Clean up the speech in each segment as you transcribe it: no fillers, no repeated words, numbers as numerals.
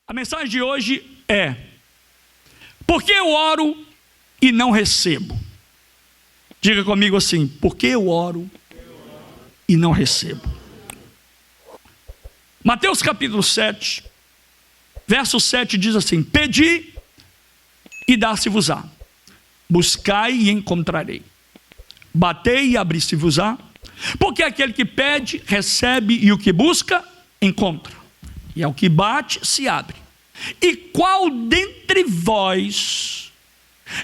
A mensagem de hoje é: por que eu oro e não recebo? Diga comigo assim: por que eu oro e não recebo? Mateus capítulo 7, verso 7 diz assim: pedi e dá-se-vos-á, buscai e encontrarei, batei e abri-se-vos-á, porque aquele que pede, recebe, e o que busca, encontra, e ao que bate, se abre. E qual dentre vós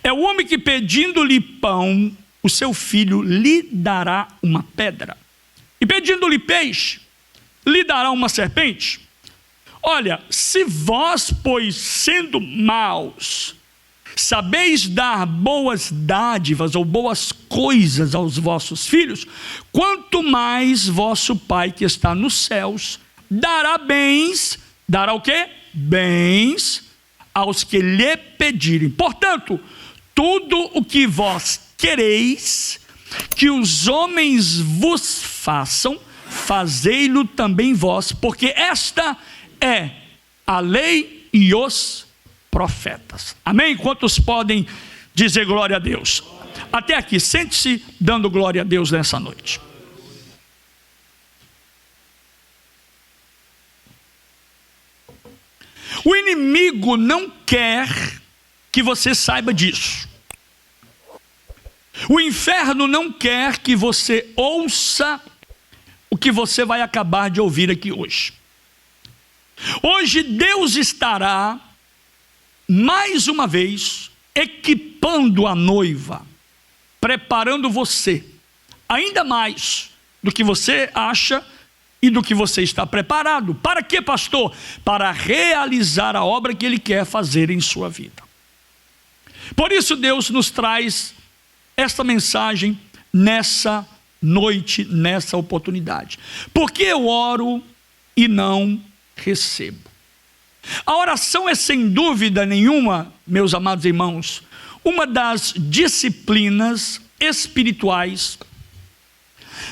é o homem que, pedindo-lhe pão, o seu filho lhe dará uma pedra? E pedindo-lhe peixe, lhe dará uma serpente? Olha, se vós, pois, sendo maus, sabeis dar boas dádivas ou boas coisas aos vossos filhos, quanto mais vosso Pai que está nos céus dará bens, dará o quê? Bens aos que lhe pedirem. Portanto, tudo o que vós quereis que os homens vos façam, fazei-lo também vós, porque esta é a lei e os profetas. Amém? Quantos podem dizer glória a Deus? Até aqui, sente-se dando glória a Deus nessa noite. O inimigo não quer que você saiba disso. O inferno não quer que você ouça o que você vai acabar de ouvir aqui hoje. Hoje Deus estará mais uma vez equipando a noiva, preparando você, ainda mais do que você acha e do que você está preparado. Para quê, pastor? Para realizar a obra que Ele quer fazer em sua vida. Por isso Deus nos traz esta mensagem nessa noite, nessa oportunidade. Porque eu oro e não recebo. A oração é, sem dúvida nenhuma, meus amados irmãos, uma das disciplinas espirituais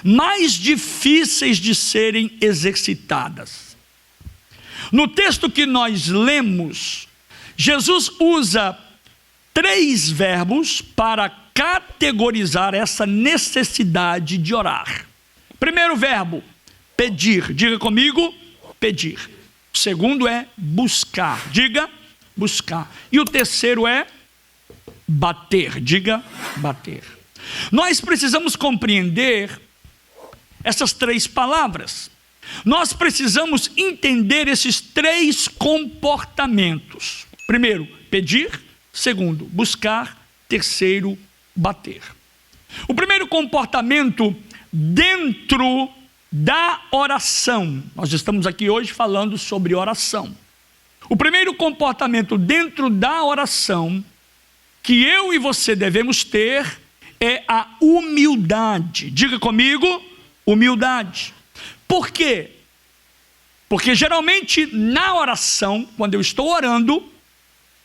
mais difíceis de serem exercitadas. No texto que nós lemos, Jesus usa 3 verbos para categorizar essa necessidade de orar. Primeiro verbo, pedir. Diga comigo, pedir. O segundo é buscar. Diga, buscar. E o terceiro é bater. Diga, bater. Nós precisamos compreender essas 3 palavras. Nós precisamos entender esses 3 comportamentos. Primeiro, pedir. Segundo, buscar. Terceiro, bater. O primeiro comportamento dentro da oração. Nós estamos aqui hoje falando sobre oração. O primeiro comportamento dentro da oração que eu e você devemos ter é a humildade. Diga comigo, humildade. Por quê? Porque geralmente na oração, quando eu estou orando,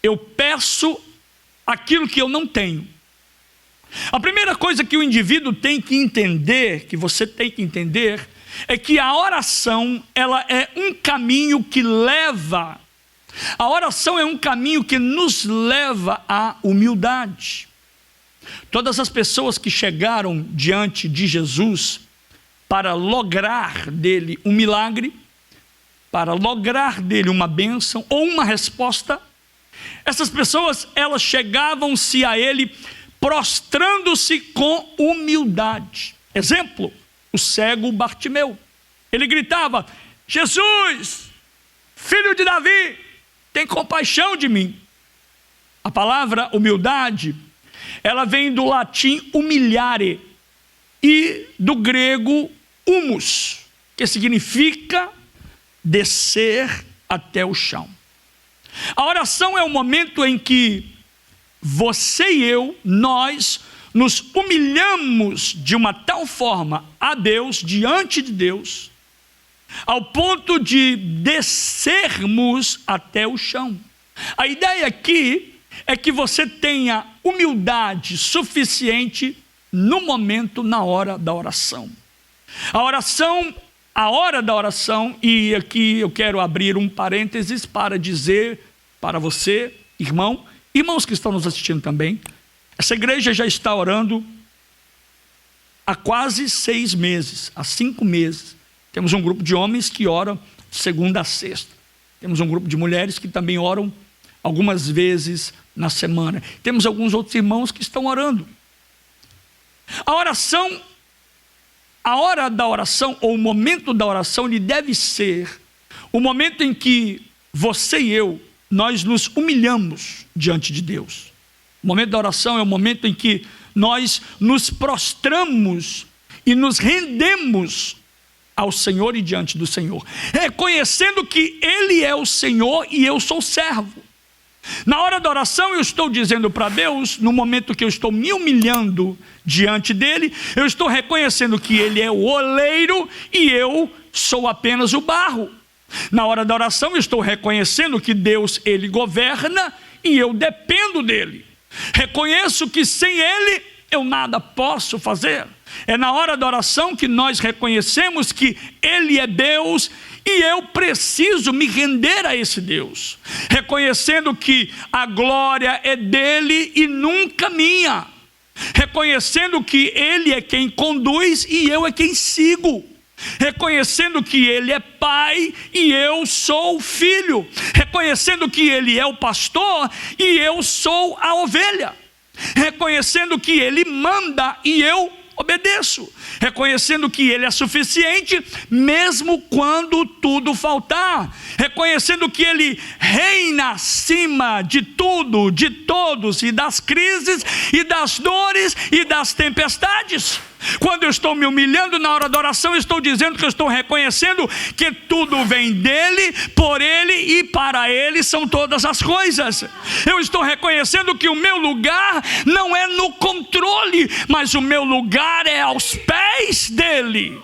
eu peço aquilo que eu não tenho. A primeira coisa que o indivíduo tem que entender, que você tem que entender, é que a oração, ela é um caminho que leva, a oração é um caminho que nos leva à humildade. Todas as pessoas que chegaram diante de Jesus para lograr dele um milagre, para lograr dele uma bênção ou uma resposta, essas pessoas, elas chegavam-se a ele prostrando-se com humildade. Exemplo, o cego Bartimeu. Ele gritava: Jesus, filho de Davi, tem compaixão de mim. A palavra humildade, ela vem do latim humiliare e do grego humus, que significa descer até o chão. A oração é o momento em que você e eu, nós nos humilhamos de uma tal forma a Deus, diante de Deus, ao ponto de descermos até o chão. A ideia aqui é que você tenha humildade suficiente no momento, na hora da oração. A oração a hora da oração, e aqui eu quero abrir um parênteses para dizer para você, irmãos que estão nos assistindo também, essa igreja já está orando há quase 6 meses, há 5 meses. Temos um grupo de homens que oram de segunda a sexta. Temos um grupo de mulheres que também oram algumas vezes na semana. Temos alguns outros irmãos que estão orando. A hora da oração, ou o momento da oração, ele deve ser o momento em que você e eu, nós nos humilhamos diante de Deus. O momento da oração é o momento em que nós nos prostramos e nos rendemos ao Senhor e diante do Senhor, reconhecendo que Ele é o Senhor e eu sou servo. Na hora da oração eu estou dizendo para Deus, no momento que eu estou me humilhando diante dEle, eu estou reconhecendo que Ele é o oleiro e eu sou apenas o barro. Na hora da oração eu estou reconhecendo que Deus, Ele governa e eu dependo dEle. Reconheço que sem Ele eu nada posso fazer. É na hora da oração que nós reconhecemos que Ele é Deus e eu preciso me render a esse Deus, reconhecendo que a glória é dEle e nunca minha, reconhecendo que Ele é quem conduz e eu é quem sigo, reconhecendo que Ele é pai e eu sou filho, reconhecendo que Ele é o pastor e eu sou a ovelha, reconhecendo que Ele manda e eu obedeço, reconhecendo que Ele é suficiente mesmo quando tudo faltar, reconhecendo que Ele reina acima de tudo, de todos, e das crises, e das dores, e das tempestades. Quando eu estou me humilhando na hora da oração, eu estou dizendo que eu estou reconhecendo que tudo vem dEle, por Ele e para Ele são todas as coisas. Eu estou reconhecendo que o meu lugar não é no controle, mas o meu lugar é aos pés dEle.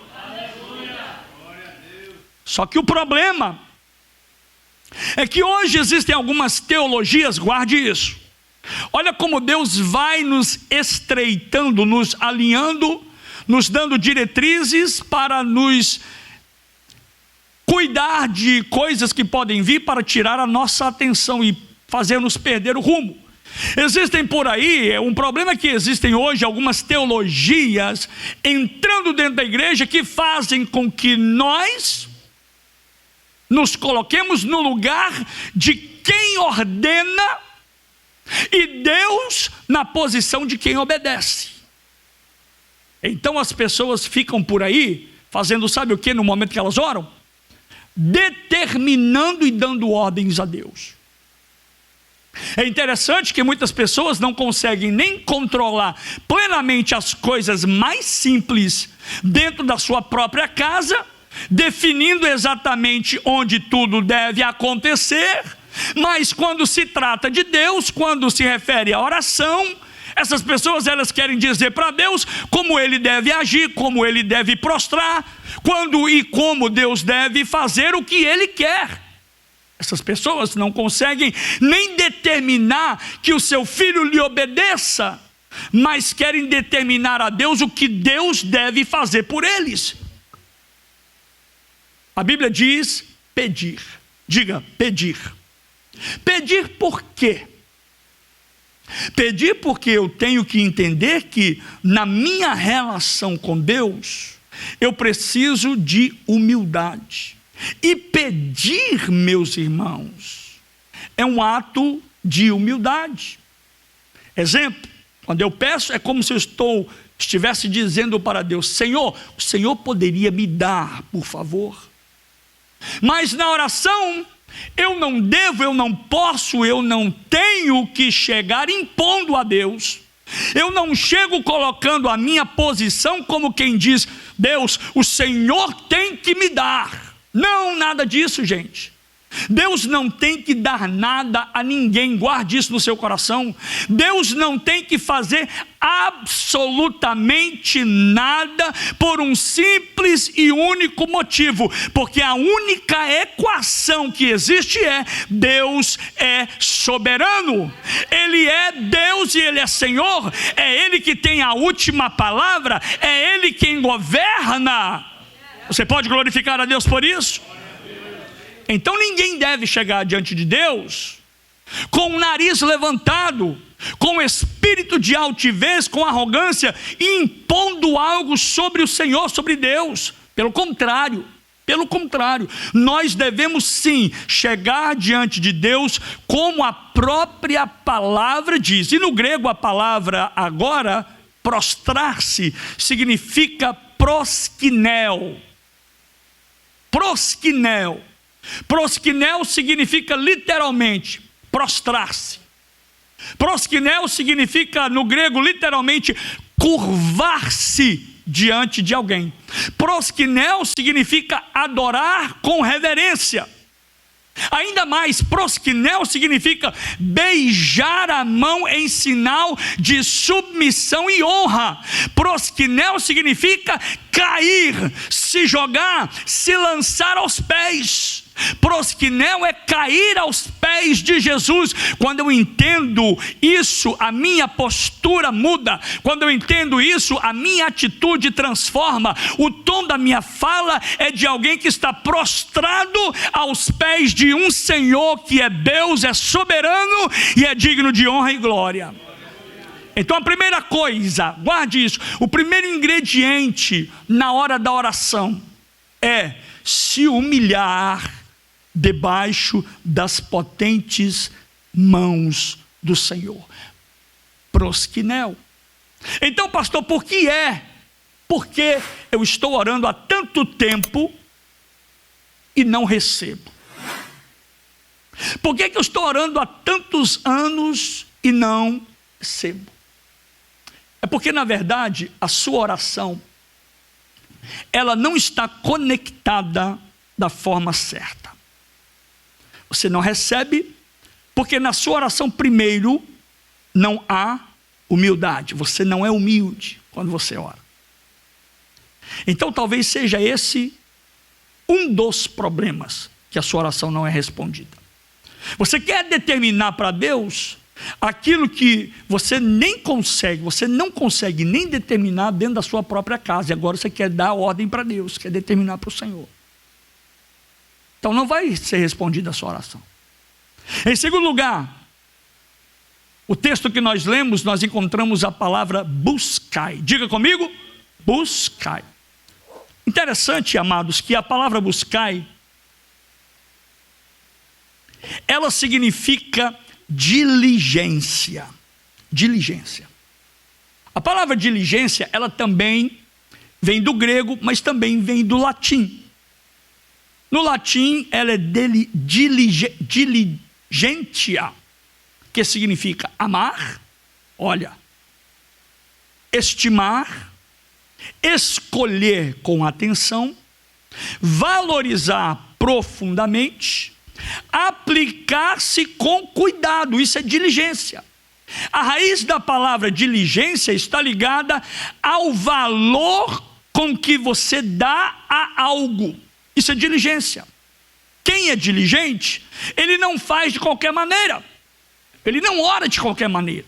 Só que o problema é que hoje existem algumas teologias, guarde isso. Olha como Deus vai nos estreitando, nos alinhando, nos dando diretrizes para nos cuidar de coisas que podem vir para tirar a nossa atenção e fazer-nos perder o rumo. Existem por aí, um problema é que existem hoje algumas teologias entrando dentro da igreja que fazem com que nós nos coloquemos no lugar de quem ordena e Deus na posição de quem obedece. Então as pessoas ficam por aí fazendo sabe o que no momento que elas oram? Determinando e dando ordens a Deus. É interessante que muitas pessoas não conseguem nem controlar plenamente as coisas mais simples dentro da sua própria casa, definindo exatamente onde tudo deve acontecer. Mas quando se trata de Deus, quando se refere à oração, essas pessoas elas querem dizer para Deus como Ele deve agir, como Ele deve prostrar, quando e como Deus deve fazer o que Ele quer. Essas pessoas não conseguem nem determinar que o seu filho lhe obedeça, mas querem determinar a Deus o que Deus deve fazer por eles. A Bíblia diz pedir. Diga, pedir. Pedir por quê? Pedir porque eu tenho que entender que na minha relação com Deus, eu preciso de humildade. E pedir, meus irmãos, é um ato de humildade. Exemplo, quando eu peço, é como se eu estivesse dizendo para Deus: Senhor, o Senhor poderia me dar, por favor? Mas na oração, eu não devo, eu não posso, eu não tenho que chegar impondo a Deus. Eu não chego colocando a minha posição como quem diz: Deus, o Senhor tem que me dar. Não, nada disso, gente. Deus não tem que dar nada a ninguém, guarde isso no seu coração. Deus não tem que fazer absolutamente nada por um simples e único motivo, porque a única equação que existe é: Deus é soberano, Ele é Deus e Ele é Senhor, é Ele que tem a última palavra, é Ele quem governa. Você pode glorificar a Deus por isso? Então ninguém deve chegar diante de Deus com o nariz levantado, com espírito de altivez, com arrogância, impondo algo sobre o Senhor, sobre Deus. Pelo contrário, nós devemos sim chegar diante de Deus como a própria palavra diz. E no grego a palavra agora, prostrar-se, significa proskineo. Proskineo significa literalmente prostrar-se. Proskineo significa no grego literalmente curvar-se diante de alguém. Proskineo significa adorar com reverência. Ainda mais, proskineo significa beijar a mão em sinal de submissão e honra. Proskineo significa cair, se jogar, se lançar aos pés. Proskineo é cair aos pés de Jesus. Quando eu entendo isso, a minha postura muda. Quando eu entendo isso, a minha atitude transforma. O tom da minha fala é de alguém que está prostrado aos pés de um Senhor que é Deus, é soberano e é digno de honra e glória. Então a primeira coisa, guarde isso, o primeiro ingrediente na hora da oração é se humilhar debaixo das potentes mãos do Senhor. Proskineo. Então, pastor, por que é? Porque eu estou orando há tanto tempo e não recebo. Por que eu estou orando há tantos anos e não recebo? É porque, na verdade, a sua oração, ela não está conectada da forma certa. Você não recebe, porque na sua oração primeiro não há humildade. Você não é humilde quando você ora. Então talvez seja esse um dos problemas que a sua oração não é respondida. Você quer determinar para Deus aquilo que você nem consegue, você não consegue nem determinar dentro da sua própria casa. E agora você quer dar ordem para Deus, quer determinar para o Senhor. Então não vai ser respondida a sua oração. Em segundo lugar, o texto que nós lemos, nós encontramos a palavra buscai. Diga comigo, buscai. Interessante, amados, que a palavra buscai, ela significa diligência. Diligência. A palavra diligência, ela também vem do grego, mas também vem do latim. No latim, ela é diligentia, que significa amar, olha, estimar, escolher com atenção, valorizar profundamente, aplicar-se com cuidado. Isso é diligência. A raiz da palavra diligência está ligada ao valor com que você dá a algo. Isso é diligência. Quem é diligente, ele não faz de qualquer maneira. Ele não ora de qualquer maneira.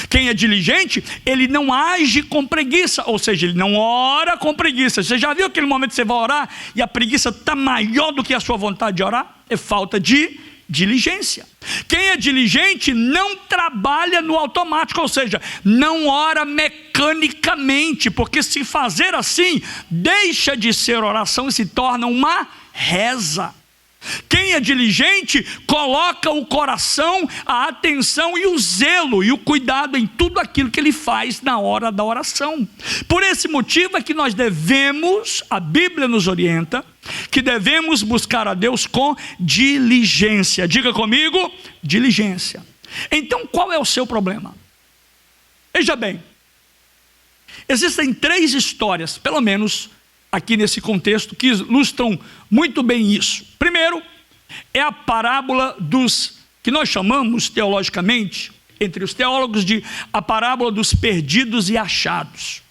Quem é diligente, ele não age com preguiça. Ou seja, ele não ora com preguiça. Você já viu aquele momento que você vai orar e a preguiça está maior do que a sua vontade de orar? É falta de diligência. Quem é diligente não trabalha no automático, ou seja, não ora mecanicamente, porque se fazer assim, deixa de ser oração e se torna uma reza. Quem é diligente coloca o coração, a atenção e o zelo e o cuidado em tudo aquilo que ele faz na hora da oração. Por esse motivo é que nós devemos, a Bíblia nos orienta, que devemos buscar a Deus com diligência. Diga comigo, diligência. Então qual é o seu problema? Veja bem, existem 3 histórias, pelo menos aqui nesse contexto, que ilustram muito bem isso. Primeiro, é a parábola dos, que nós chamamos teologicamente, entre os teólogos, de a parábola dos perdidos e achados.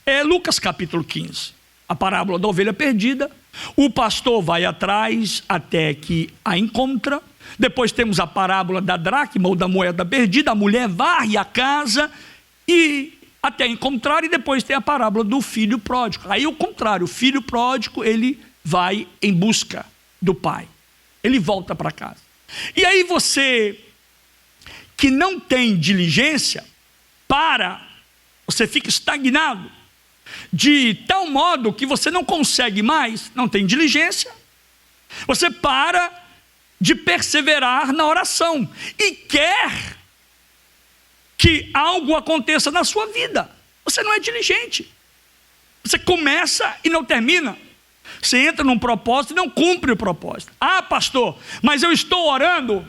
É Lucas capítulo 15, a parábola da ovelha perdida. O pastor vai atrás até que a encontra. Depois temos a parábola da dracma ou da moeda perdida. A mulher varre a casa e até encontrar, e depois tem a parábola do filho pródigo. Aí o contrário, o filho pródigo, ele vai em busca do pai. Ele volta para casa. E aí você, que não tem diligência, você fica estagnado, de tal modo que você não consegue mais, não tem diligência, você para de perseverar na oração e quer que algo aconteça na sua vida. Você não é diligente. Você começa e não termina. Você entra num propósito e não cumpre o propósito. Ah, pastor, mas eu estou orando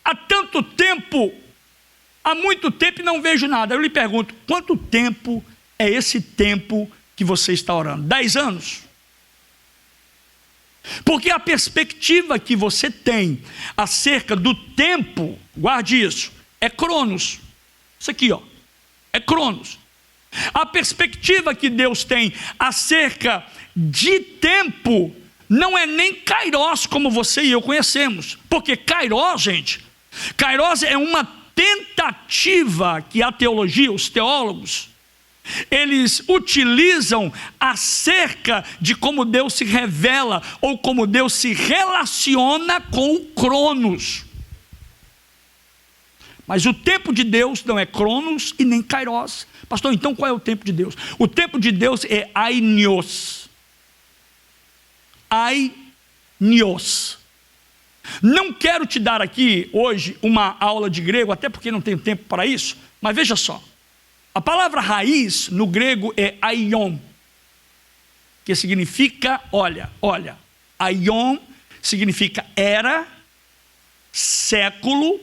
há tanto tempo, há muito tempo, e não vejo nada. Eu lhe pergunto, quanto tempo é esse tempo que você está orando? 10 anos? Porque a perspectiva que você tem acerca do tempo, guarde isso, é Cronos. Isso aqui, ó, é Cronos. A perspectiva que Deus tem acerca de tempo não é nem Kairos, como você e eu conhecemos. Porque Kairos, gente, Kairos é uma tentativa que a teologia, os teólogos, eles utilizam acerca de como Deus se revela ou como Deus se relaciona com o Cronos. Mas o tempo de Deus não é Cronos e nem Kairos. Pastor, então qual é o tempo de Deus? O tempo de Deus é Ainios. Ainios. Não quero te dar aqui hoje uma aula de grego, até porque não tenho tempo para isso, mas veja só. A palavra raiz no grego é aion, que significa, olha, aion significa era, século,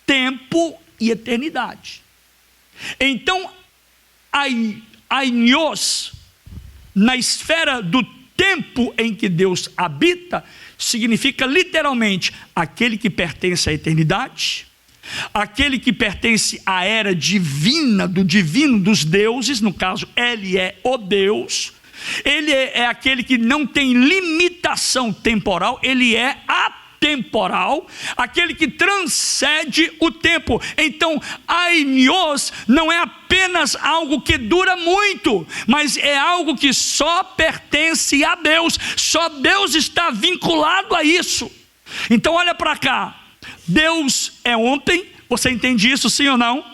tempo e eternidade. Então, ainios, na esfera do tempo em que Deus habita, significa literalmente aquele que pertence à eternidade, aquele que pertence à era divina, do divino dos deuses, no caso, ele é o Deus, ele é aquele que não tem limitação temporal, ele é atemporal, aquele que transcende o tempo. Então, ainios não é apenas algo que dura muito, mas é algo que só pertence a Deus, só Deus está vinculado a isso. Então olha para cá, Deus é ontem, você entende isso, sim ou não?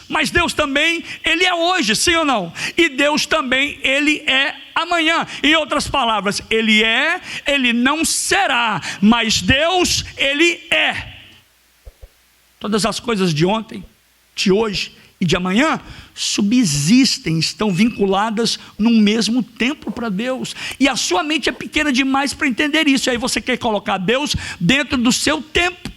Mas Deus também, Ele é hoje, sim ou não? E Deus também, Ele é amanhã. Em outras palavras, Ele é, Ele não será, mas Deus, Ele é. Todas as coisas de ontem, de hoje e de amanhã subsistem, estão vinculadas num mesmo tempo para Deus, e a sua mente é pequena demais para entender isso. E aí você quer colocar Deus dentro do seu tempo,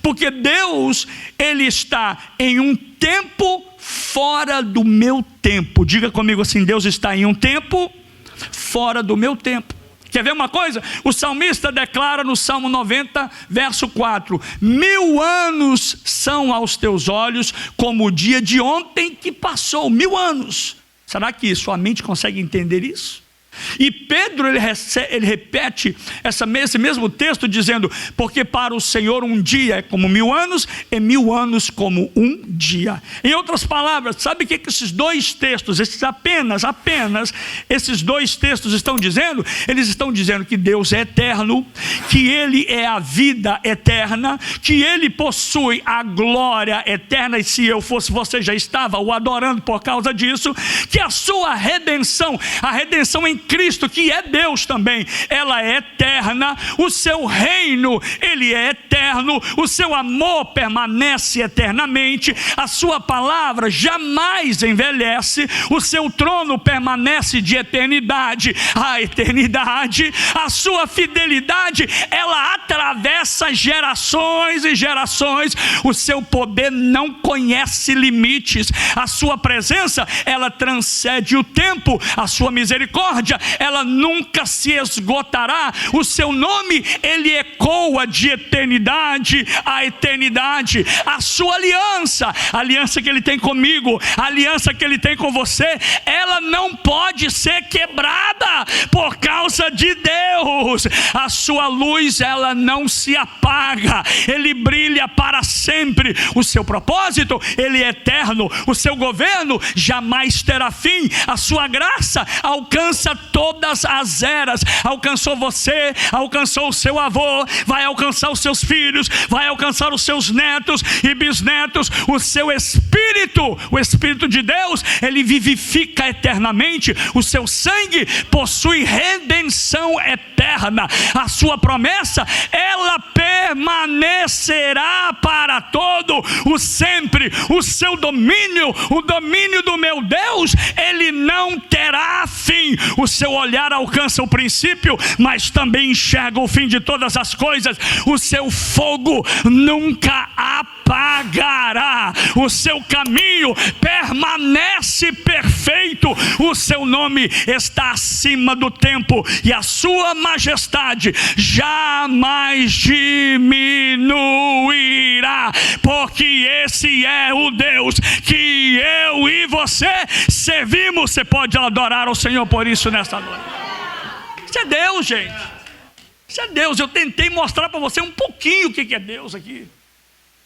porque Deus, Ele está em um tempo fora do meu tempo. Diga comigo assim: Deus está em um tempo fora do meu tempo. Quer ver uma coisa? O salmista declara no Salmo 90, verso 4: 1000 anos são aos teus olhos como o dia de ontem que passou. 1000 anos. Será que sua mente consegue entender isso? E Pedro, ele repete esse mesmo texto dizendo: porque para o Senhor um dia é como 1000 anos, e 1000 anos como um dia. Em outras palavras, sabe o que esses dois textos, apenas esses dois textos estão dizendo? Eles estão dizendo que Deus é eterno, que Ele é a vida eterna, que Ele possui a glória eterna, e se eu fosse você já estava o adorando por causa disso, que a sua redenção, a redenção em Cristo, que é Deus também, ela é eterna, o seu reino, ele é eterno, o seu amor permanece eternamente, a sua palavra jamais envelhece, o seu trono permanece de eternidade a eternidade, a sua fidelidade, ela atravessa gerações e gerações, o seu poder não conhece limites, a sua presença, ela transcende o tempo, a sua misericórdia, misericórdia, ela nunca se esgotará. O seu nome, ele ecoa de eternidade a eternidade. A sua aliança, a aliança que ele tem comigo, a aliança que ele tem com você, ela não pode ser quebrada por causa de Deus. A sua luz, ela não se apaga, ele brilha para sempre. O seu propósito, ele é eterno. O seu governo jamais terá fim. A sua graça alcança todas as eras. Alcançou você, alcançou o seu avô, vai alcançar os seus filhos, vai alcançar os seus netos e bisnetos. O seu espírito, o Espírito de Deus, ele vivifica eternamente. O seu sangue possui redenção eterna. A sua promessa, ela permanecerá para todo o sempre. O seu domínio, o domínio do meu Deus, ele não terá fim. O seu olhar alcança o princípio, mas também enxerga o fim de todas as coisas. O seu fogo nunca apagará. O seu caminho permanece perfeito. O seu nome está acima do tempo e a sua majestade jamais diminuirá, porque esse é o Deus que eu e você servimos. Você pode adorar ao Senhor por isso nesta noite. Isso é Deus, gente. Isso é Deus. Eu tentei mostrar para você um pouquinho o que é Deus aqui.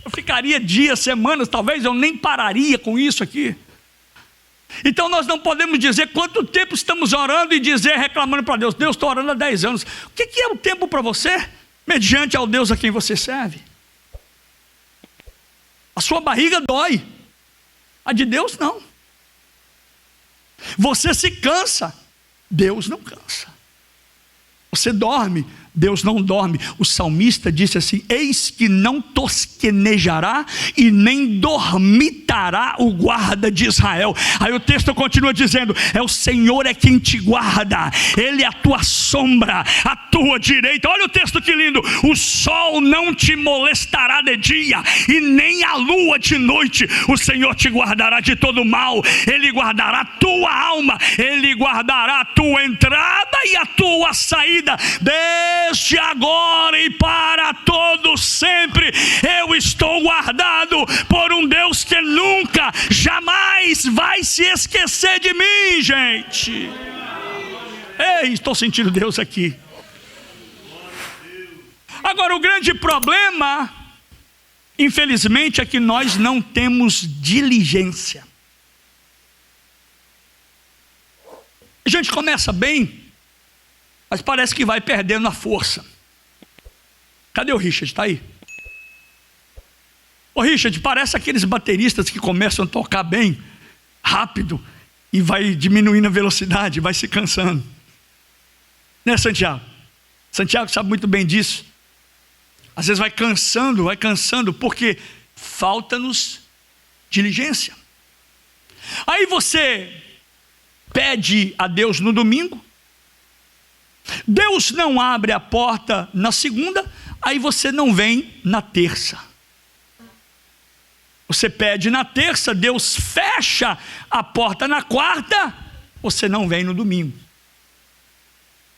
Eu ficaria dias, semanas, talvez eu nem pararia com isso aqui. Então nós não podemos dizer quanto tempo estamos orando e dizer, reclamando para Deus, Deus, estou orando há 10 anos. O que é o tempo para você, mediante ao Deus a quem você serve? A sua barriga dói, a de Deus não. Você se cansa, Deus não cansa. Você dorme, Deus não dorme. O salmista disse assim: eis que não tosquenejará e nem dormitará o guarda de Israel. Aí o texto continua dizendo: é o Senhor é quem te guarda, Ele é a tua sombra, a tua direita. Olha o texto que lindo: o sol não te molestará de dia e nem a lua de noite. O Senhor te guardará de todo mal, Ele guardará a tua alma, Ele guardará a tua entrada e a tua saída, desde agora e para todo sempre. Eu estou guardado por um Deus que nunca, jamais vai se esquecer de mim, gente. Ei, estou sentindo Deus aqui. Agora, o grande problema, infelizmente, é que nós não temos diligência. A gente começa bem, mas parece que vai perdendo a força. Cadê o Richard? Está aí? Ô Richard, parece aqueles bateristas que começam a tocar bem, rápido, e vai diminuindo a velocidade, vai se cansando. Né, Santiago? Santiago sabe muito bem disso. Às vezes vai cansando, porque falta-nos diligência. Aí você pede a Deus no domingo, Deus não abre a porta na segunda, aí você não vem na terça. Você pede na terça, Deus fecha a porta na quarta, você não vem no domingo.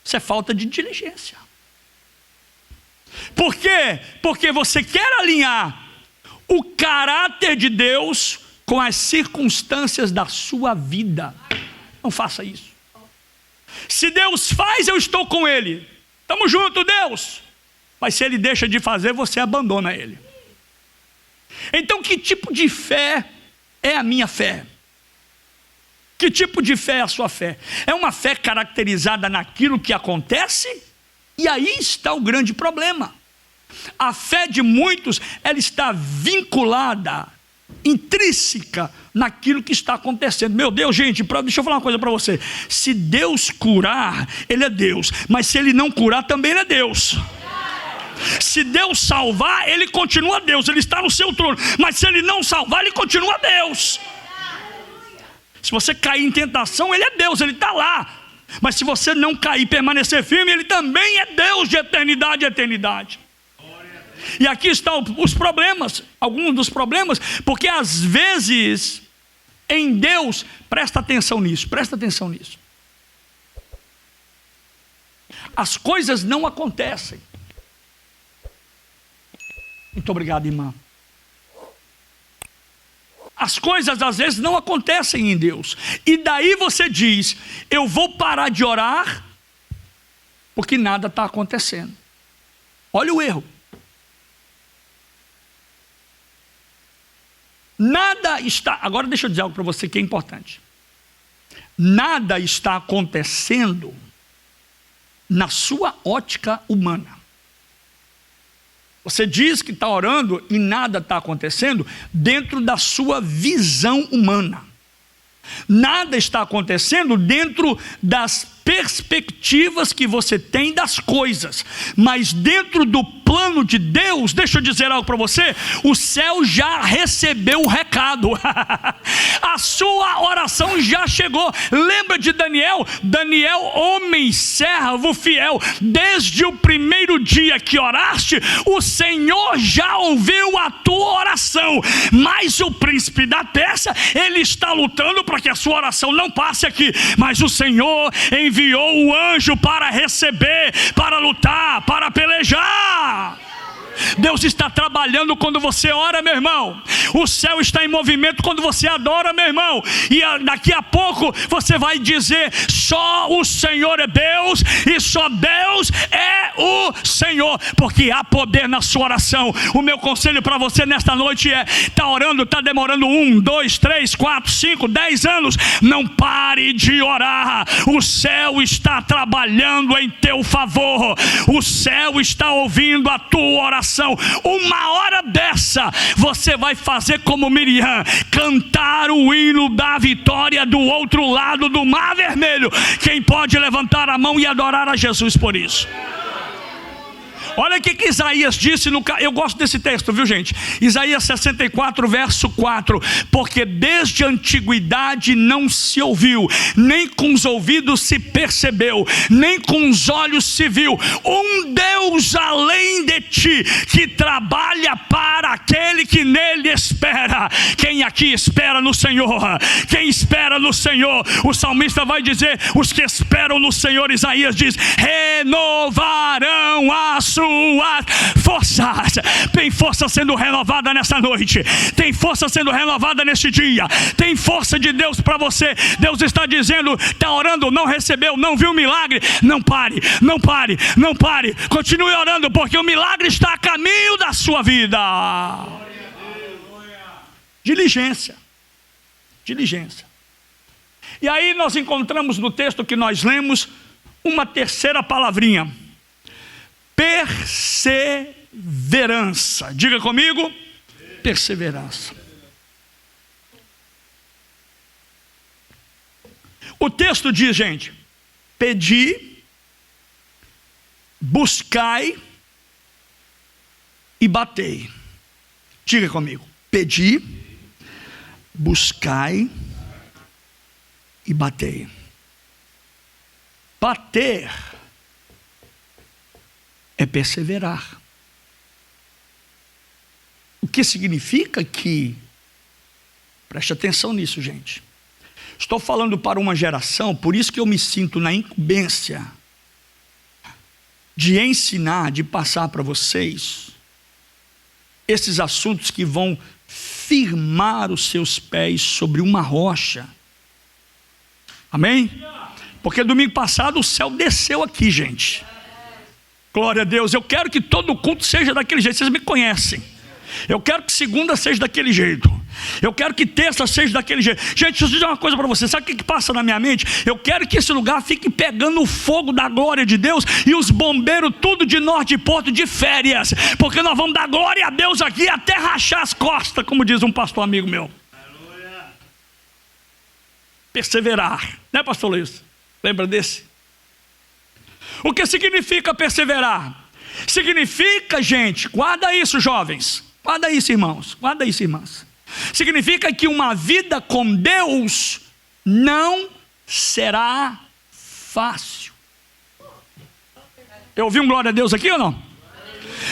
Isso é falta de diligência. Por quê? Porque você quer alinhar o caráter de Deus com as circunstâncias da sua vida. Não faça isso. Se Deus faz, eu estou com Ele. Estamos juntos, Deus. Mas se Ele deixa de fazer, você abandona Ele. Então, que tipo de fé é a minha fé? Que tipo de fé é a sua fé? É uma fé caracterizada naquilo que acontece? E aí está o grande problema. A fé de muitos, ela está vinculada, intrínseca naquilo que está acontecendo. Meu Deus, gente, deixa eu falar uma coisa para você. Se Deus curar, Ele é Deus. Mas se Ele não curar, também Ele é Deus. Se Deus salvar, Ele continua Deus, Ele está no seu trono. Mas se Ele não salvar, Ele continua Deus. Se você cair em tentação, Ele é Deus, Ele está lá. Mas se você não cair e permanecer firme, Ele também é Deus de eternidade a eternidade. E aqui estão os problemas, alguns dos problemas, porque às vezes em Deus, presta atenção nisso. as coisas não acontecem. Muito obrigado, irmã. As coisas às vezes não acontecem em Deus. E daí você diz, eu vou parar de orar, porque nada está acontecendo. Olha o erro. Nada está... Agora deixa eu dizer algo para você que é importante. Nada está acontecendo na sua ótica humana. Você diz que está orando e nada está acontecendo dentro da sua visão humana. Nada está acontecendo dentro das perspectivas que você tem das coisas, mas dentro do plano de Deus, deixa eu dizer algo para você, o céu já recebeu o recado, a sua oração já chegou. Lembra de Daniel? Daniel, homem, servo fiel, desde o primeiro dia que oraste, o Senhor já ouviu a tua oração, mas o príncipe da Pérsia, ele está lutando para que a sua oração não passe aqui, mas o Senhor enviou o anjo para receber, para lutar, para pelejar. Deus está trabalhando quando você ora, meu irmão. O céu está em movimento quando você adora, meu irmão. E daqui a pouco você vai dizer, só o Senhor é Deus, e só Deus é o Senhor, porque há poder na sua oração. O meu conselho para você nesta noite é, está orando, está demorando 1, 2, 3, 4, 5, 10 anos, não pare de orar. O céu está trabalhando em teu favor. O céu está ouvindo a tua oração. Uma hora dessa você vai fazer como Miriam, cantar o hino da vitória do outro lado do Mar Vermelho. Quem pode levantar a mão e adorar a Jesus por isso? Olha o que Isaías disse, eu gosto desse texto, viu gente? Isaías 64, verso 4. Porque desde a antiguidade não se ouviu, nem com os ouvidos se percebeu, nem com os olhos se viu, um Deus além de ti, que trabalha para aquele que nele espera. Quem aqui espera no Senhor? Quem espera no Senhor? O salmista vai dizer, os que esperam no Senhor, Isaías diz, renovarão a suas forças. Tem força sendo renovada nessa noite, tem força sendo renovada nesse dia, tem força de Deus para você. Deus está dizendo, está orando, não recebeu, não viu o milagre, não pare, não pare, não pare, continue orando, porque o milagre está a caminho da sua vida. Diligência, diligência. E aí nós encontramos no texto que nós lemos uma terceira palavrinha: perseverança. Diga comigo, perseverança. O texto diz, gente, pedi, buscai e batei. Diga comigo, pedi, buscai e batei. Bater é perseverar. O que significa que, preste atenção nisso, gente. Estou falando para uma geração, por isso que eu me sinto na incumbência de ensinar, de passar para vocês esses assuntos que vão firmar os seus pés sobre uma rocha. Amém? Porque domingo passado o céu desceu aqui, gente. Glória a Deus. Eu quero que todo culto seja daquele jeito. Vocês me conhecem. Eu quero que segunda seja daquele jeito. Eu quero que terça seja daquele jeito. Gente, deixa eu dizer uma coisa para você. Sabe o que passa na minha mente? Eu quero que esse lugar fique pegando o fogo da glória de Deus, e os bombeiros tudo de norte e porto de férias, porque nós vamos dar glória a Deus aqui até rachar as costas, como diz um pastor amigo meu. Aleluia. Perseverar, né, pastor Luiz? Lembra desse? O que significa perseverar? Significa, gente, guarda isso, jovens, guarda isso, irmãos, guarda isso, irmãs. Significa que uma vida com Deus não será fácil. Eu ouvi um glória a Deus aqui ou não?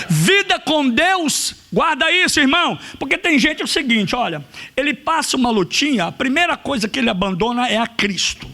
Vida com Deus, guarda isso, irmão, porque tem gente é o seguinte, olha, ele passa uma lutinha, a primeira coisa que ele abandona é a Cristo.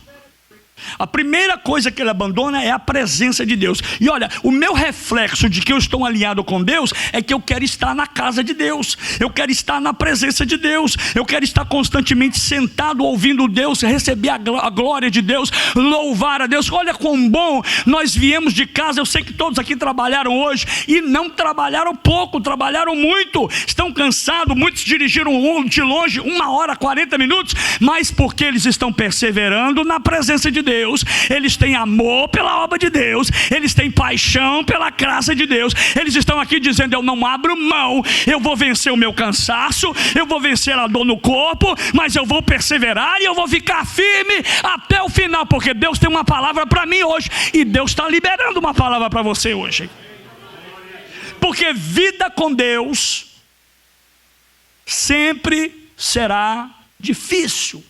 A primeira coisa que ele abandona é a presença de Deus. E olha, o meu reflexo de que eu estou alinhado com Deus é que eu quero estar na casa de Deus, eu quero estar na presença de Deus, eu quero estar constantemente sentado ouvindo Deus, receber a glória de Deus, louvar a Deus. Olha quão bom nós viemos de casa. Eu sei que todos aqui trabalharam hoje, e não trabalharam pouco, trabalharam muito, estão cansados, muitos dirigiram de longe 1h, 40 minutos, mas porque eles estão perseverando na presença de Deus, eles têm amor pela obra de Deus, eles têm paixão pela graça de Deus, eles estão aqui dizendo: eu não abro mão, eu vou vencer o meu cansaço, eu vou vencer a dor no corpo, mas eu vou perseverar e eu vou ficar firme até o final, porque Deus tem uma palavra para mim hoje, e Deus está liberando uma palavra para você hoje, porque vida com Deus sempre será difícil.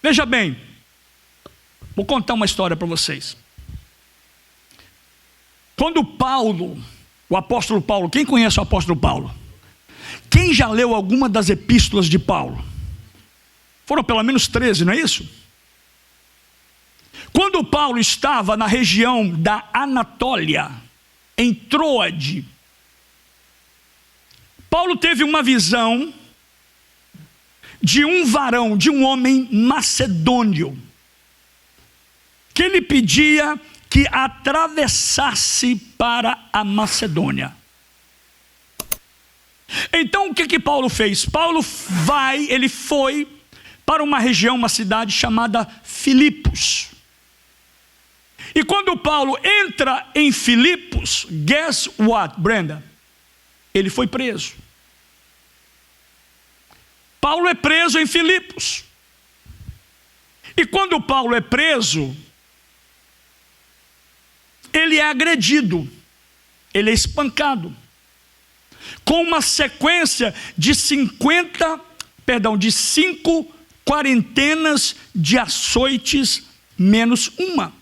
Veja bem, vou contar uma história para vocês. Quando Paulo, o apóstolo Paulo, quem conhece o apóstolo Paulo? Quem já leu alguma das epístolas de Paulo? Foram pelo menos 13, não é isso? Quando Paulo estava na região da Anatólia, em Troade, Paulo teve uma visão de um varão, de um homem macedônio, que ele pedia que atravessasse para a Macedônia. Então o que Paulo fez? Ele foi para uma região, uma cidade chamada Filipos. E quando Paulo entra em Filipos, guess what, Brenda? Ele foi preso. Paulo é preso em Filipos. E quando Paulo é preso, ele é agredido, ele é espancado, com uma sequência de 5 quarentenas de açoites, menos uma.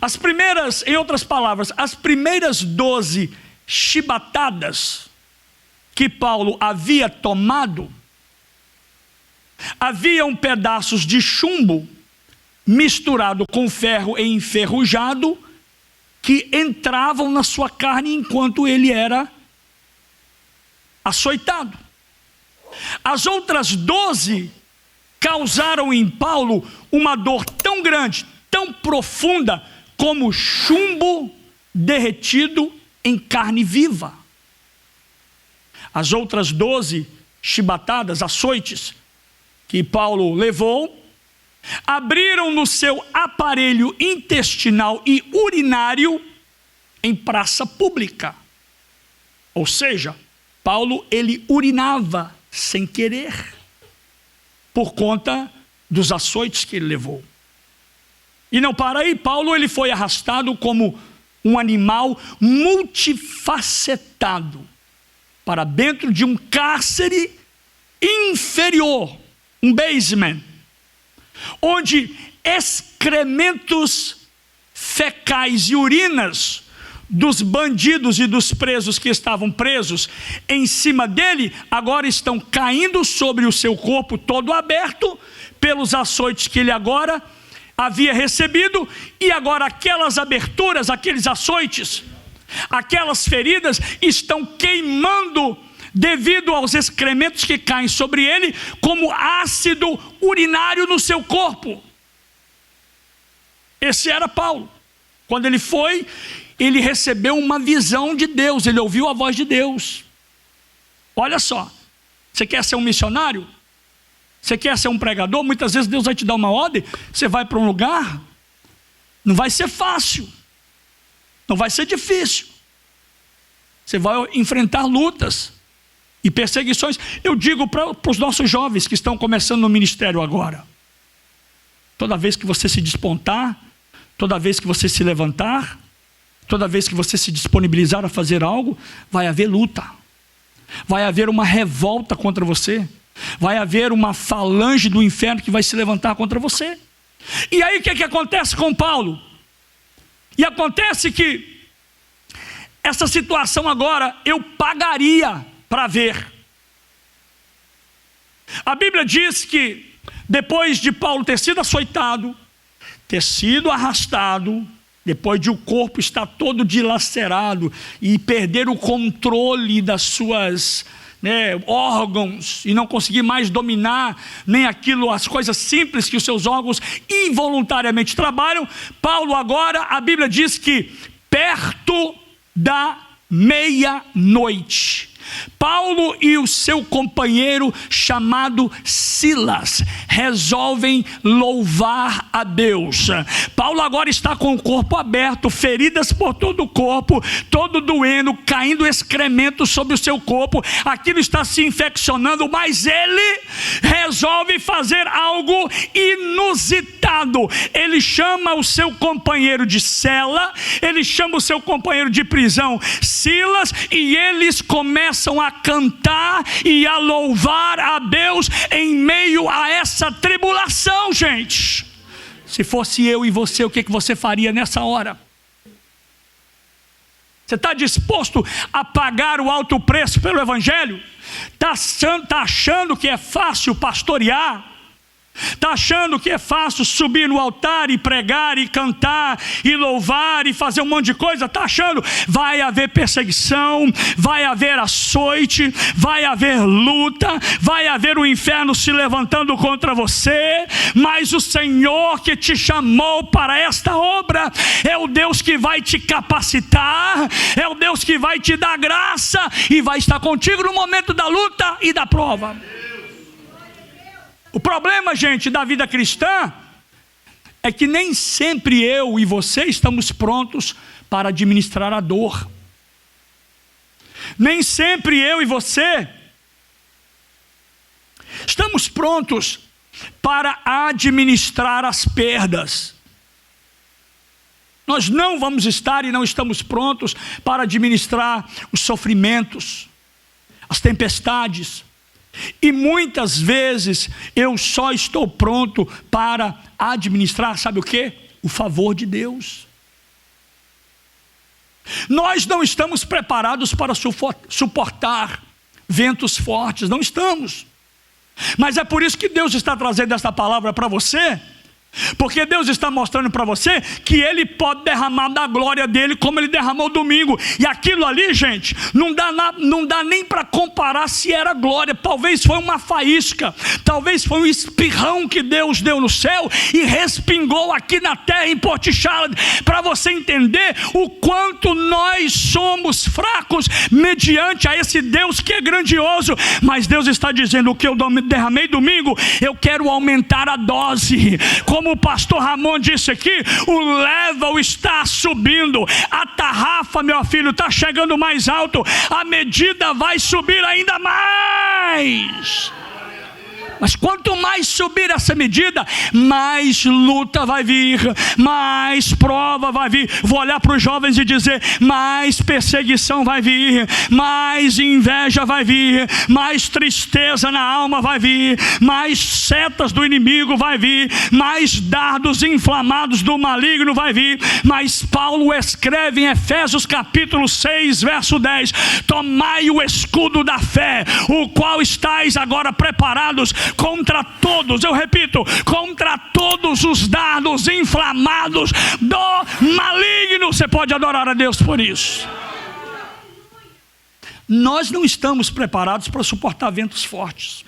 As primeiras, em outras palavras, as primeiras 12 chibatadas que Paulo havia tomado, haviam pedaços de chumbo misturado com ferro e enferrujado, que entravam na sua carne enquanto ele era açoitado. As outras 12 causaram em Paulo uma dor tão grande, tão profunda, como chumbo derretido em carne viva. As outras 12 chibatadas, açoites, que Paulo levou, abriram no seu aparelho intestinal e urinário em praça pública. Ou seja, Paulo, ele urinava sem querer, por conta dos açoites que ele levou. E não para aí, Paulo, ele foi arrastado como um animal multifacetado para dentro de um cárcere inferior, um basement, onde excrementos fecais e urinas dos bandidos e dos presos que estavam presos em cima dele, agora estão caindo sobre o seu corpo todo aberto, pelos açoites que ele agora havia recebido, e agora aquelas aberturas, aqueles açoites, aquelas feridas estão queimando devido aos excrementos que caem sobre ele, como ácido urinário no seu corpo. Esse era Paulo. Quando ele foi, ele recebeu uma visão de Deus, ele ouviu a voz de Deus. Olha só, você quer ser um missionário? Você quer ser um pregador? Muitas vezes Deus vai te dar uma ordem, você vai para um lugar, não vai ser fácil, não vai ser difícil, você vai enfrentar lutas e perseguições. Eu digo para os nossos jovens que estão começando no ministério agora, toda vez que você se despontar, toda vez que você se levantar, toda vez que você se disponibilizar a fazer algo, vai haver luta, vai haver uma revolta contra você, vai haver uma falange do inferno que vai se levantar contra você. E aí o que acontece com Paulo? E acontece que essa situação agora eu pagaria para ver. A Bíblia diz que depois de Paulo ter sido açoitado, ter sido arrastado, depois de o corpo estar todo dilacerado e perder o controle das suas órgãos e não conseguir mais dominar nem aquilo, as coisas simples que os seus órgãos involuntariamente trabalham, Paulo agora, a Bíblia diz que perto da meia-noite, Paulo e o seu companheiro chamado Silas resolvem louvar a Deus. Paulo agora está com o corpo aberto, feridas por todo o corpo, todo doendo, caindo excremento sobre o seu corpo, aquilo está se infeccionando, mas ele resolve fazer algo inusitado. Ele chama o seu companheiro de cela, ele chama o seu companheiro de prisão, Silas, e eles começam a cantar e a louvar a Deus em meio a essa tribulação, gente. Se fosse eu e você, o que você faria nessa hora? Você está disposto a pagar o alto preço pelo Evangelho? Está achando que é fácil pastorear? Está achando que é fácil subir no altar e pregar e cantar e louvar e fazer um monte de coisa? Está achando? Vai haver perseguição, vai haver açoite, vai haver luta, vai haver o inferno se levantando contra você, mas o Senhor que te chamou para esta obra é o Deus que vai te capacitar, é o Deus que vai te dar graça e vai estar contigo no momento da luta e da prova. O problema, gente, da vida cristã é que nem sempre eu e você estamos prontos para administrar a dor. Nem sempre eu e você estamos prontos para administrar as perdas. Nós não vamos estar e não estamos prontos para administrar os sofrimentos, as tempestades. E muitas vezes eu só estou pronto para administrar, sabe o quê? O favor de Deus. Nós não estamos preparados para suportar ventos fortes, não estamos. Mas é por isso que Deus está trazendo esta palavra para você, porque Deus está mostrando para você que Ele pode derramar da glória dEle como Ele derramou domingo. E aquilo ali, gente, não dá nem para comparar se era glória. Talvez foi uma faísca, talvez foi um espirrão que Deus deu no céu e respingou aqui na terra em Portichala, para você entender o quanto nós somos fracos mediante a esse Deus que é grandioso. Mas Deus está dizendo: o que eu derramei domingo, eu quero aumentar a dose. Como o pastor Ramon disse aqui, o level está subindo, a tarrafa, meu filho, está chegando mais alto, a medida vai subir ainda mais. Mas quanto mais subir essa medida, mais luta vai vir, mais prova vai vir. Vou olhar para os jovens e dizer: mais perseguição vai vir, mais inveja vai vir, mais tristeza na alma vai vir, mais setas do inimigo vai vir, mais dardos inflamados do maligno vai vir. Mas Paulo escreve em Efésios capítulo 6, verso 10: tomai o escudo da fé, o qual estáis agora preparados contra todos, eu repito, contra todos os dardos inflamados do maligno. Você pode adorar a Deus por isso. Nós não estamos preparados para suportar ventos fortes.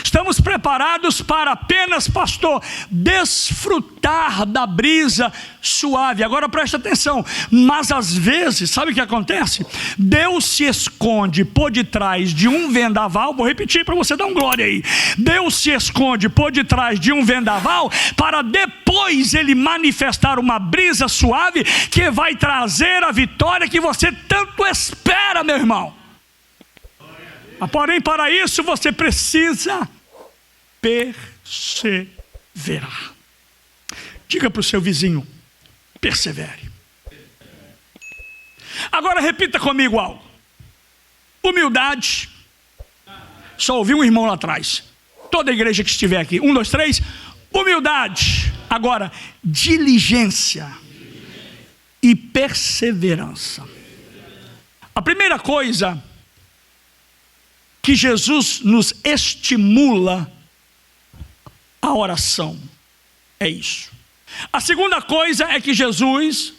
Estamos preparados para apenas, pastor, desfrutar da brisa suave. Agora preste atenção, mas às vezes, sabe o que acontece? Deus se esconde por detrás de um vendaval. Vou repetir para você dar um glória aí. Deus se esconde por detrás de um vendaval para depois Ele manifestar uma brisa suave que vai trazer a vitória que você tanto espera, meu irmão. Porém, para isso você precisa perseverar. Diga para o seu vizinho: persevere. Agora repita comigo algo. Humildade. Só ouvi um irmão lá atrás. Toda a igreja que estiver aqui. 1, 2, 3. Humildade. Agora, diligência e perseverança. A primeira coisa que Jesus nos estimula a oração. É isso. A segunda coisa é que Jesus,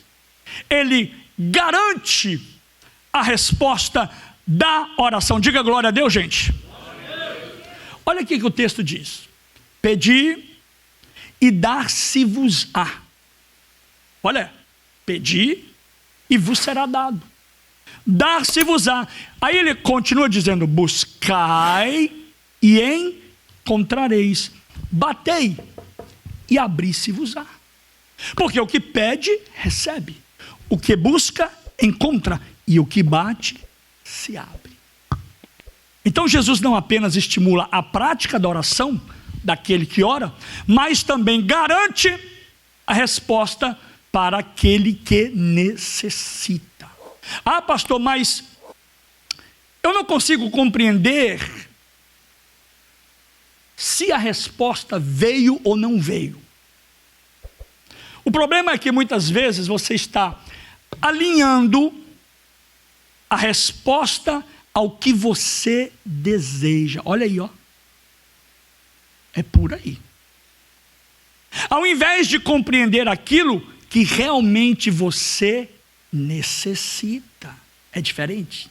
ele garante a resposta da oração. Diga glória a Deus, gente. Olha aqui que o texto diz: pedi e dar-se-vos-á. Olha, pedi e vos será dado. Dar-se-vos-á. Aí ele continua dizendo: buscai e encontrareis. Batei e abri-se-vos-á. Porque o que pede, recebe. O que busca, encontra. E o que bate, se abre. Então Jesus não apenas estimula a prática da oração daquele que ora, mas também garante a resposta para aquele que necessita. Ah, pastor, mas eu não consigo compreender se a resposta veio ou não veio. O problema é que muitas vezes você está alinhando a resposta ao que você deseja. Olha aí, ó. É por aí. Ao invés de compreender aquilo que realmente você necessita. É diferente.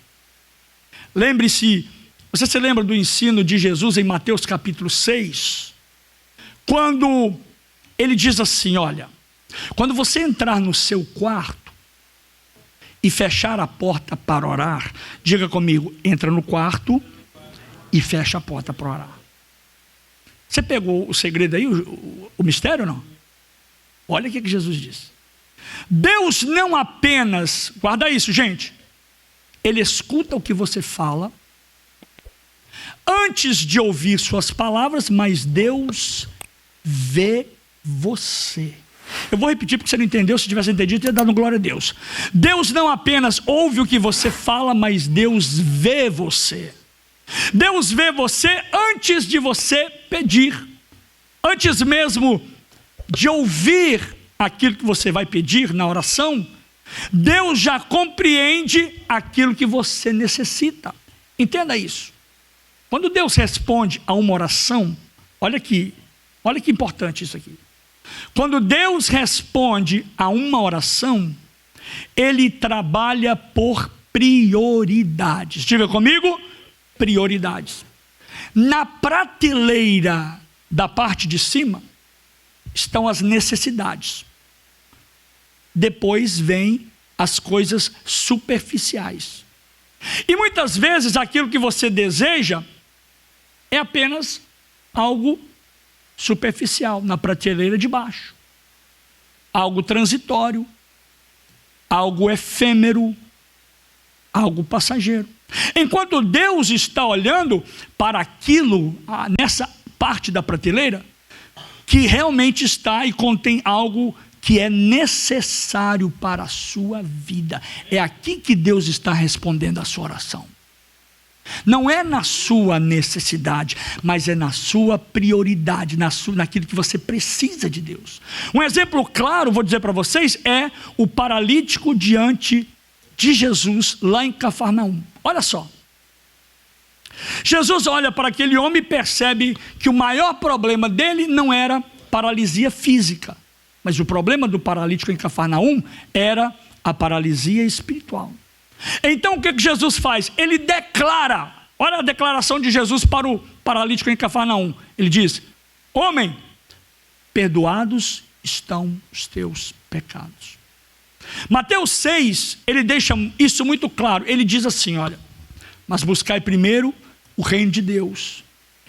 Lembre-se, você se lembra do ensino de Jesus em Mateus capítulo 6? Quando ele diz assim, olha, quando você entrar no seu quarto e fechar a porta para orar, diga comigo, entra no quarto e fecha a porta para orar. Você pegou o segredo aí, o mistério ou não? Olha o que Jesus diz. Deus não apenas, guarda isso, gente, Ele escuta o que você fala, antes de ouvir suas palavras, mas Deus vê você. Eu vou repetir porque você não entendeu. Se tivesse entendido, teria dado glória a Deus. Deus não apenas ouve o que você fala, mas Deus vê você. Deus vê você antes de você pedir. Antes mesmo de ouvir aquilo que você vai pedir na oração, Deus já compreende aquilo que você necessita. Entenda isso. Quando Deus responde a uma oração, olha aqui, olha que importante isso aqui. Quando Deus responde a uma oração, Ele trabalha por prioridades. Diga comigo, prioridades. Na prateleira da parte de cima estão as necessidades. Depois vem as coisas superficiais. E muitas vezes aquilo que você deseja é apenas algo superficial, na prateleira de baixo. Algo transitório, algo efêmero, algo passageiro. Enquanto Deus está olhando para aquilo, nessa parte da prateleira, que realmente está e contém algo que é necessário para a sua vida. É aqui que Deus está respondendo a sua oração. Não é na sua necessidade, mas é na sua prioridade, naquilo que você precisa de Deus. Um exemplo claro, vou dizer para vocês, é o paralítico diante de Jesus lá em Cafarnaum. Olha só. Jesus olha para aquele homem e percebe que o maior problema dele não era paralisia física, mas o problema do paralítico em Cafarnaum era a paralisia espiritual. Então o que Jesus faz? Ele declara, olha a declaração de Jesus para o paralítico em Cafarnaum. Ele diz: homem, perdoados estão os teus pecados. Mateus 6, ele deixa isso muito claro. Ele diz assim, olha, mas buscai primeiro o reino de Deus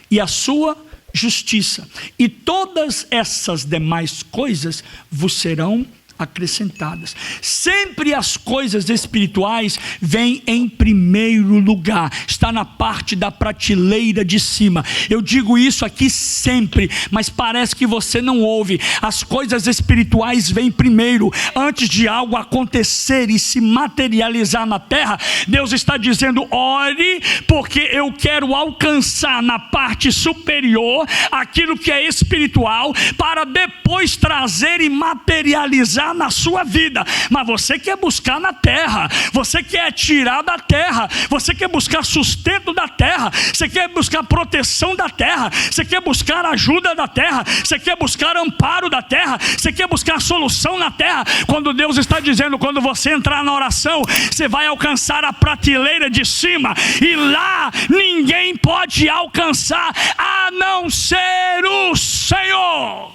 e a sua justiça, e todas essas demais coisas vos serão acrescentadas. Sempre as coisas espirituais vêm em primeiro lugar, está na parte da prateleira de cima. Eu digo isso aqui sempre, mas parece que você não ouve. As coisas espirituais vêm primeiro, antes de algo acontecer e se materializar na terra. Deus está dizendo: ore, porque eu quero alcançar na parte superior aquilo que é espiritual, para depois trazer e materializar buscar na sua vida, mas você quer buscar na terra, você quer tirar da terra, você quer buscar sustento da terra, você quer buscar proteção da terra, você quer buscar ajuda da terra, você quer buscar amparo da terra, você quer buscar solução na terra. Quando Deus está dizendo, quando você entrar na oração, você vai alcançar a prateleira de cima, e lá ninguém pode alcançar a não ser o Senhor.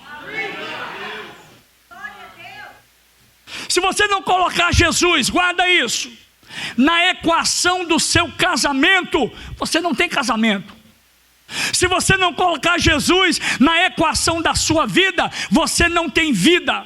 Se você não colocar Jesus, guarda isso, na equação do seu casamento, você não tem casamento. Se você não colocar Jesus na equação da sua vida, você não tem vida.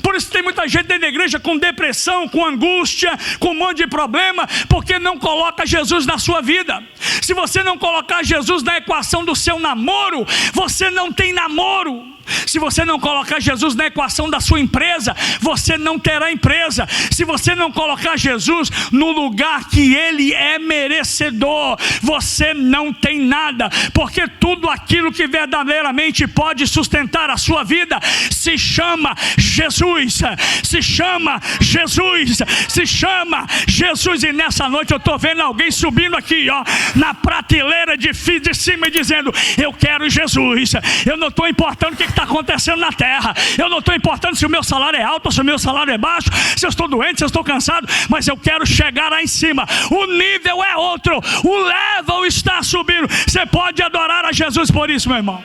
Por isso tem muita gente dentro da igreja com depressão, com angústia, com um monte de problema, porque não coloca Jesus na sua vida. Se você não colocar Jesus na equação do seu namoro, você não tem namoro. Se você não colocar Jesus na equação da sua empresa, você não terá empresa. Se você não colocar Jesus no lugar que Ele é merecedor, você não tem nada, porque tudo aquilo que verdadeiramente pode sustentar a sua vida se chama Jesus, se chama Jesus, se chama Jesus. E nessa noite eu estou vendo alguém subindo aqui, ó, na prateleira de cima e dizendo: eu quero Jesus, eu não estou importando o que está acontecendo na terra, eu não estou importando se o meu salário é alto ou se o meu salário é baixo, se eu estou doente, se eu estou cansado, mas eu quero chegar lá em cima. O nível é outro, o level está subindo. Você pode adorar a Jesus por isso, meu irmão.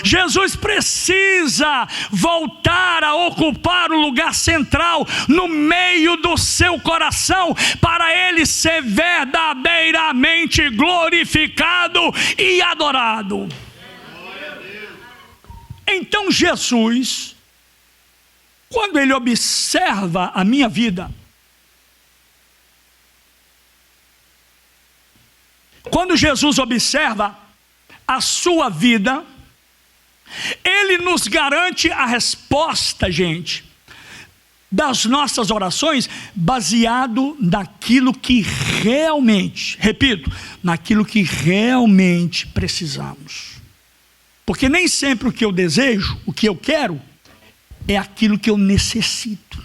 Jesus precisa voltar a ocupar o lugar central no meio do seu coração, para Ele ser verdadeiramente glorificado e adorado. Então Jesus, quando Ele observa a minha vida, quando Jesus observa a sua vida, Ele nos garante a resposta, gente, das nossas orações, baseado naquilo que realmente, repito, naquilo que realmente precisamos. Porque nem sempre o que eu desejo, o que eu quero, é aquilo que eu necessito.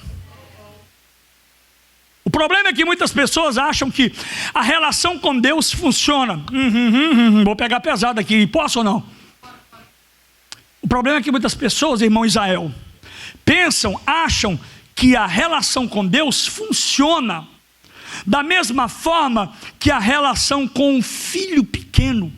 O problema é que muitas pessoas acham que a relação com Deus funciona. Vou pegar pesado aqui, posso ou não? O problema é que muitas pessoas, irmão Israel, acham que a relação com Deus funciona da mesma forma que a relação com um filho pequeno,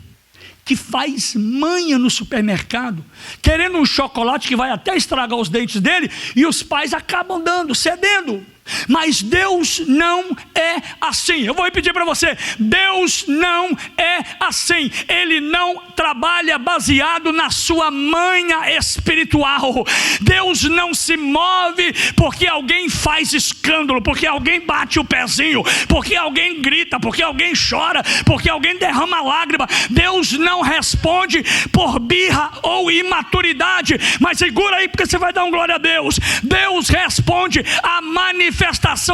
que faz manha no supermercado, querendo um chocolate que vai até estragar os dentes dele, e os pais acabam cedendo. Mas Deus não é assim. Eu vou repetir para você: Deus não é assim. Ele não trabalha baseado na sua manha espiritual. Deus não se move porque alguém faz escândalo, porque alguém bate o pezinho, porque alguém grita, porque alguém chora, porque alguém derrama lágrima. Deus não responde por birra ou imaturidade. Mas segura aí, porque você vai dar um glória a Deus. Deus responde a manifestação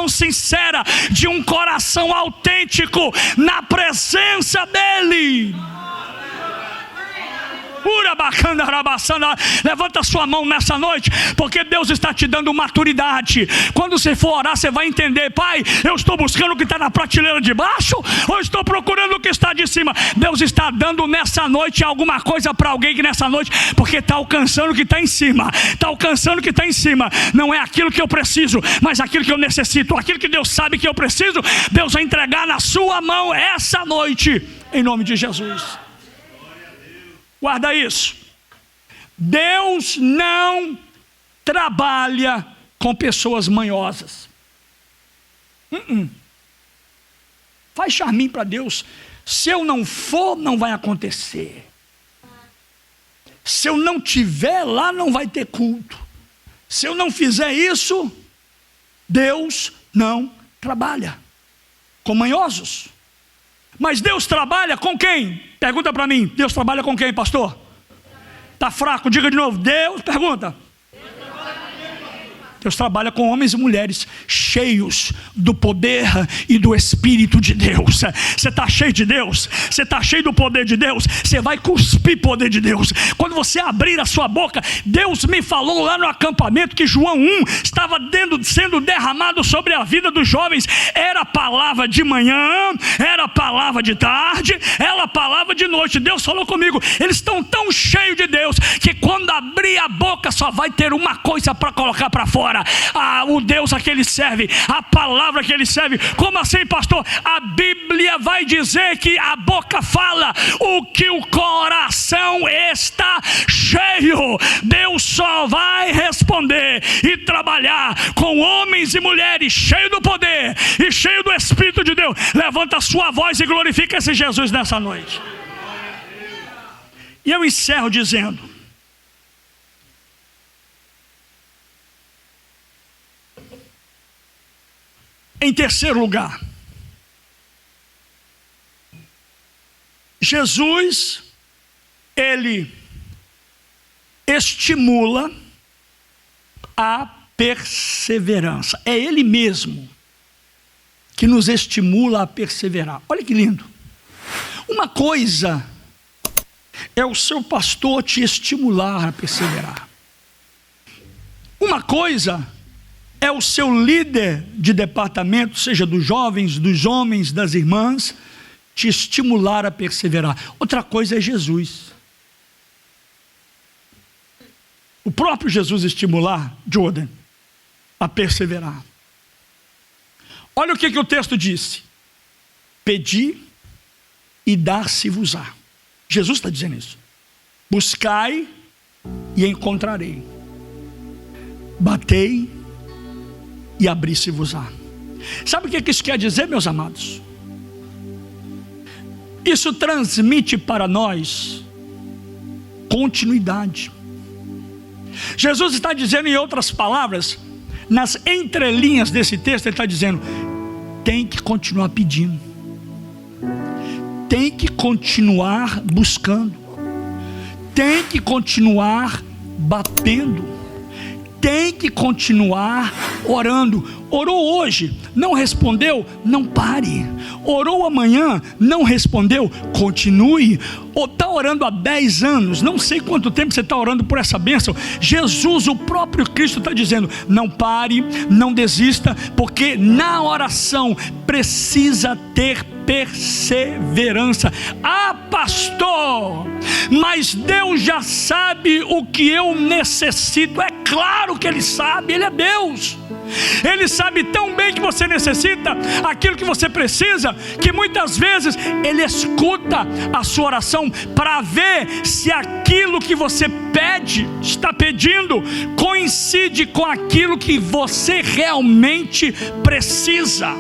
sincera de um coração autêntico na presença dEle. Levanta sua mão nessa noite, porque Deus está te dando maturidade. Quando você for orar, você vai entender: Pai, eu estou buscando o que está na prateleira de baixo, ou estou procurando o que está de cima? Deus está dando nessa noite alguma coisa para alguém que nessa noite, porque está alcançando o que está em cima. Está alcançando o que está em cima. Não é aquilo que eu preciso, mas aquilo que eu necessito. Aquilo que Deus sabe que eu preciso, Deus vai entregar na sua mão essa noite, em nome de Jesus. Guarda isso. Deus não trabalha com pessoas manhosas. Faz charminho para Deus. Se eu não for, não vai acontecer. Se eu não tiver lá, não vai ter culto. Se eu não fizer isso, Deus não trabalha com manhosos. Mas Deus trabalha com quem? Pergunta para mim. Deus trabalha com quem, pastor? Está fraco, diga de novo. Deus, pergunta. Deus trabalha com homens e mulheres cheios do poder e do Espírito de Deus. Você está cheio de Deus? Você está cheio do poder de Deus? Você vai cuspir poder de Deus. Quando você abrir a sua boca, Deus me falou lá no acampamento que João 1 estava sendo derramado sobre a vida dos jovens. Era palavra de manhã, era palavra de tarde, era palavra de noite. Deus falou comigo, eles estão tão cheios de Deus, que quando abrir a boca só vai ter uma coisa para colocar para fora. O Deus a que ele serve, a palavra que ele serve. Como assim, pastor? A Bíblia vai dizer que a boca fala o que o coração está cheio. Deus só vai responder e trabalhar com homens e mulheres cheios do poder e cheios do Espírito de Deus. Levanta a sua voz e glorifica esse Jesus nessa noite. E eu encerro dizendo: em terceiro lugar, Jesus, ele estimula a perseverança. É ele mesmo que nos estimula a perseverar. Olha que lindo. Uma coisa é o seu pastor te estimular a perseverar. Uma coisa é o seu líder de departamento, seja dos jovens, dos homens, das irmãs, te estimular a perseverar. Outra coisa é Jesus. O próprio Jesus estimular Jordan a perseverar. Olha o que o texto disse: pedi e dar-se-vos-á. Jesus está dizendo isso. Buscai e encontrarei. Batei e abri-se-vos-á. Sabe o que isso quer dizer, meus amados? Isso transmite para nós continuidade. Jesus está dizendo, em outras palavras, nas entrelinhas desse texto, ele está dizendo: tem que continuar pedindo, tem que continuar buscando, tem que continuar batendo, tem que continuar orando. Orou hoje, não respondeu? Não pare. Orou amanhã, não respondeu? Continue. Ou está orando há 10 anos, não sei quanto tempo você está orando por essa bênção. Jesus, o próprio Cristo, está dizendo: não pare, não desista, porque na oração precisa ter perseverança. Ah, pastor, mas Deus já sabe o que eu necessito. É claro que Ele sabe, Ele é Deus. Ele sabe tão bem que você necessita aquilo que você precisa, que muitas vezes Ele escuta a sua oração para ver se aquilo que você está pedindo coincide com aquilo que você realmente precisa.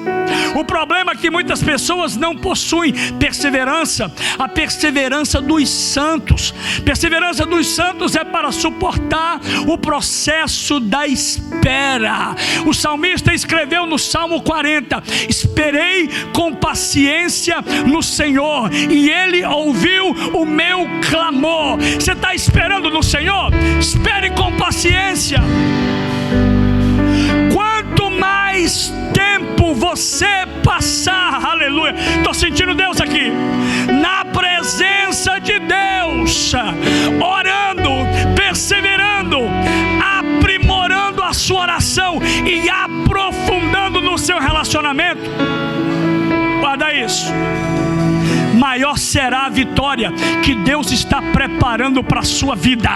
O problema é que muitas pessoas não possuem perseverança. A perseverança dos santos. Perseverança dos santos é para suportar o processo da espera. O salmista escreveu no Salmo 40: esperei com paciência no Senhor, e Ele ouviu o meu clamor. Você está esperando no Senhor? Espere com paciência. Quanto mais tempo você passar, aleluia, estou sentindo Deus aqui, na presença de Deus, orando, perseverando, aprimorando a sua oração e aprofundando no seu relacionamento, guarda isso, maior será a vitória que Deus está preparando para a sua vida.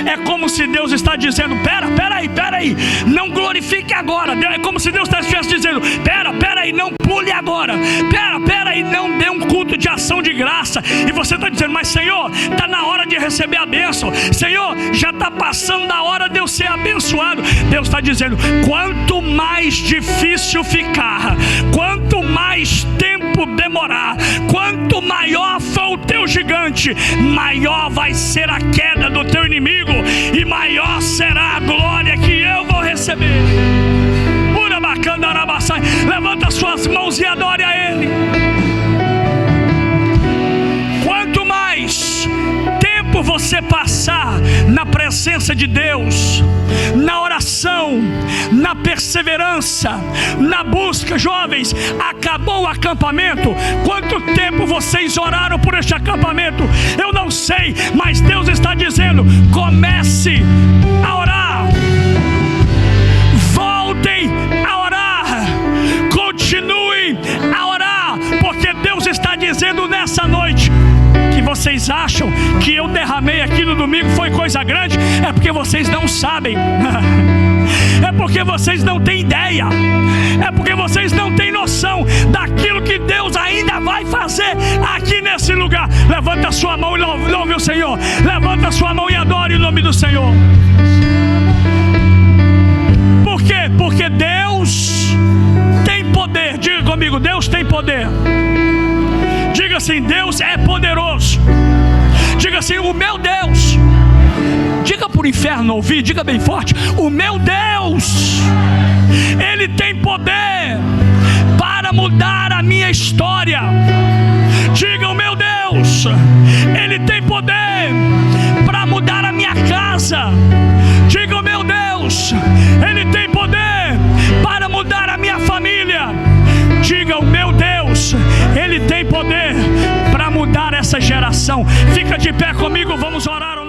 É como se Deus está dizendo: pera aí, não glorifique agora. É como se Deus estivesse dizendo: pera aí, não pule agora. Pera aí, não dê um culto de ação de graça. E você está dizendo: mas Senhor, está na hora de receber a bênção. Senhor, já está passando da hora de eu ser abençoado. Deus está dizendo: quanto mais difícil ficar, quanto mais tempo demorar, quanto maior for o teu gigante, maior vai ser a queda do teu inimigo, e maior será a glória que eu vou receber. Levanta suas mãos e adore a Ele. Quanto mais tempo você passar na presença de Deus, na oração, na perseverança, na busca. Jovens, acabou o acampamento. Quanto tempo vocês oraram por este acampamento? Eu não sei, mas Deus está dizendo: comece a orar, voltem a orar, continuem a orar, porque Deus está dizendo nessa noite: que vocês acham que eu derramei aqui no domingo foi coisa grande, é porque vocês não sabem, é porque vocês não têm ideia, é porque vocês não têm noção daquilo que Deus ainda vai fazer aqui nesse lugar. Levanta a sua mão e louve o Senhor. Levanta a sua mão e adore o nome do Senhor. Por quê? Porque Deus tem poder. Diga comigo: Deus tem poder. Diga assim: Deus é poderoso. Diga assim: o meu Deus. Diga para o inferno ouvir, diga bem forte: o meu Deus, Ele tem poder para mudar a minha história. Diga: o meu Deus, Ele tem poder para mudar a minha casa. Diga: o meu Deus, Ele tem poder para mudar a minha família. Diga: o meu Deus, Ele tem poder para mudar essa geração. Fica de pé comigo, vamos orar ao